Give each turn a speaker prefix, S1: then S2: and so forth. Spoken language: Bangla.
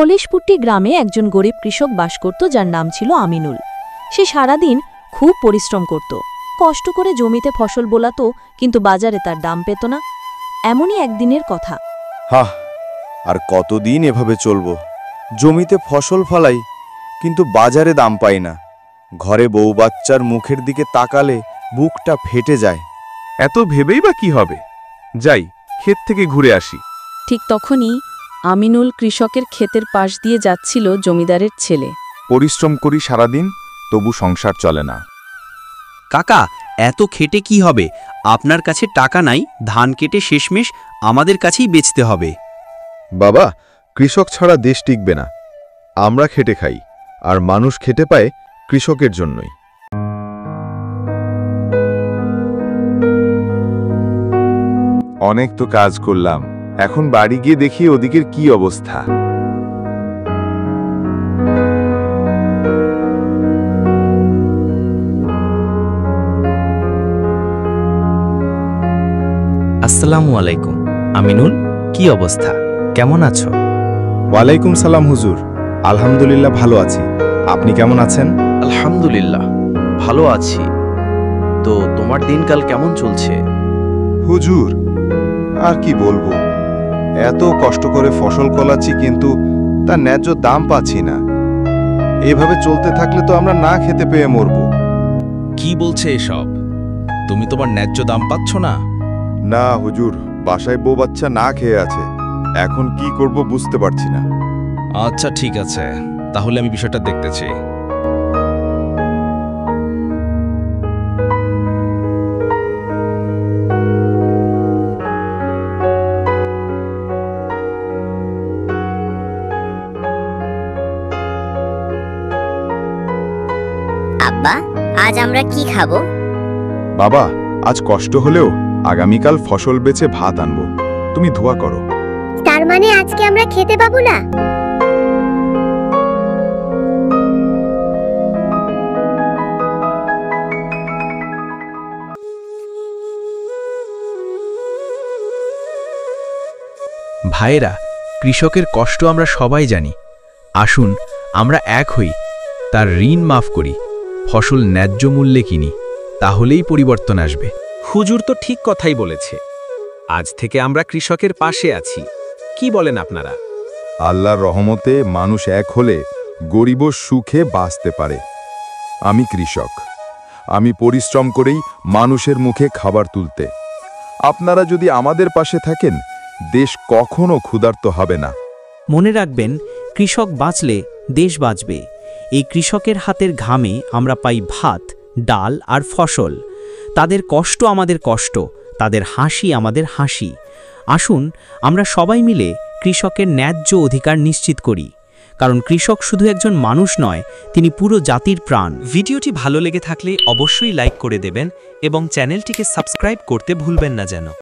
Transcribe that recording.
S1: খোলেশপুট্টি গ্রামে একজন গরিব কৃষক বাস করত, যার নাম ছিল আমিনুল। সে সারাদিন খুব পরিশ্রম করত, কষ্ট করে জমিতে ফসল বোলাতো, কিন্তু বাজারে তার দাম পেত না। এমনই একদিনের কথা।
S2: হাহ, আর কতদিন এভাবে চলবো? জমিতে ফসল ফলাই, কিন্তু বাজারে দাম পাই না। ঘরে বউ বাচ্চার মুখের দিকে তাকালে বুকটা ফেটে যায়।
S3: এত ভেবেই বা কি হবে? যাই, ক্ষেত থেকে ঘুরে আসি।
S4: ঠিক তখনই আমিনুল কৃষকের ক্ষেতের পাশ দিয়ে যাচ্ছিল জমিদারের ছেলে।
S3: পরিশ্রম করি সারাদিন, তবু সংসার চলে না।
S5: কাকা, এত খেটে কি হবে? আপনার কাছে টাকা নাই, ধান কেটে শেষমেশ আমাদের কাছেই বেচতে হবে।
S2: বাবা, কৃষক ছাড়া দেশ টিকবে না। আমরা খেটে খাই, আর মানুষ খেটে পায় কৃষকের জন্যই।
S3: অনেক তো কাজ করলাম, এখন বাড়ি গিয়ে দেখি ওদিকের কি অবস্থা।
S6: আসসালামু আলাইকুম। আমিনুল, কি অবস্থা, কেমন আছো?
S2: ওয়ালাইকুম সালাম হুজুর, আলহামদুলিল্লাহ ভালো আছি। আপনি কেমন আছেন?
S5: আলহামদুলিল্লাহ ভালো আছি। তো তোমার দিনকাল কেমন চলছে?
S2: হুজুর, আর কি বলবো, এত কষ্ট করে ফসল ফলাচ্ছি, কিন্তু তার ন্যায্য দাম পাচ্ছি না। এভাবে চলতে থাকলে তো আমরা না খেতে পেয়ে মরব।
S7: কি বলছে এসব? তুমি তোমার ন্যায্য দাম পাচ্ছ না?
S2: না হুজুর, বাসায় বউ বাচ্চা না খেয়ে আছে। এখন কি করব বুঝতে পারছি না।
S7: আচ্ছা ঠিক আছে, তাহলে আমি বিষয়টা দেখতেছি।
S8: আব্বা, আজ আমরা কি খাবো?
S2: বাবা, আজ কষ্ট হলেও আগামীকাল ফসল বেচে ভাত আনবো। তুমি দোয়া করো।
S8: তার মানে আজকে আমরা খেতে পাবো না?
S6: ভাইয়েরা, কৃষকের কষ্ট আমরা সবাই জানি। আসুন আমরা এক হই, তার ঋণ মাফ করি, ফসল ন্যায্য মূল্যে কিনি, তাহলেই পরিবর্তন আসবে।
S9: হুজুর তো ঠিক কথাই বলেছে। আজ থেকে আমরা কৃষকের পাশে আছি। কি বলেন আপনারা?
S2: আল্লাহর রহমতে মানুষ এক হলে গরিবও সুখে বাঁচতে পারে। আমি কৃষক, আমি পরিশ্রম করেই মানুষের মুখে খাবার তুলতে। আপনারা যদি আমাদের পাশে থাকেন, দেশ কখনো ক্ষুধার্ত হবে না।
S5: মনে রাখবেন, কৃষক বাঁচলে দেশ বাঁচবে। এই কৃষকের হাতের ঘামে আমরা পাই ভাত, ডাল আর ফসল। তাদের কষ্ট আমাদের কষ্ট, তাদের হাসি আমাদের হাসি। আসুন আমরা সবাই মিলে কৃষকের ন্যায্য অধিকার নিশ্চিত করি, কারণ কৃষক শুধু একজন মানুষ নয়, তিনি পুরো জাতির প্রাণ।
S9: ভিডিওটি ভালো লেগে থাকলে অবশ্যই লাইক করে দেবেন এবং চ্যানেলটিকে সাবস্ক্রাইব করতে ভুলবেন না যেন।